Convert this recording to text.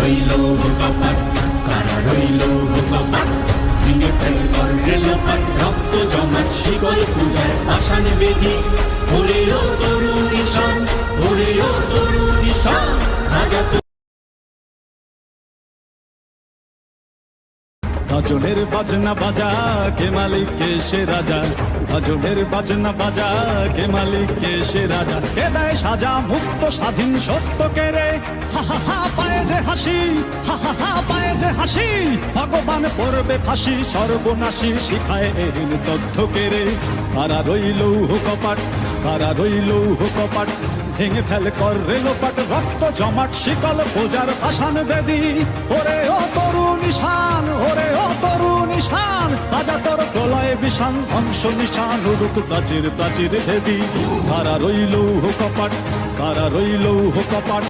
রইল কপাট, কারা রইল কপাট, ভেঙে ফেল কররে লোপাট, রক্ত জমাট শিকল পূজার পাষাণ বেদি। ওরে ও তরুণ ঈশান, ওরে ও তরুণ ঈশান, রাজা গাজনের বাজনা বাজা, কে মালিক কে সে রাজা। গাজনের বাজনা বাজা, কে মালিক কে সে রাজা। কে দেয় সাজা মুক্ত স্বাধীন সত্য কে রে। হা হা হা পায়ে যে হাসি, হা হা হা পায়ে যে হাসি। ভগবান পড়বে ফাঁসি, সর্বনাশী শিখায় এরিন তথ্য কে রে। কারা রইল কপাট, কারা রইল কপাট, ভেঙে ফেল কর রেলোপাট, রক্ত জমাট শিকল পূজার পাষাণ বেদি। ওরে ও তরুণ ঈশান, ওরে ও তরুণ ঈশান, রাজা তোর প্রলয় বিষান, ধ্বংস নিশান উড়ুক প্রাচীর প্রাচীর ভেদি। কারা রইল কপাট, কারা রইল কপাট।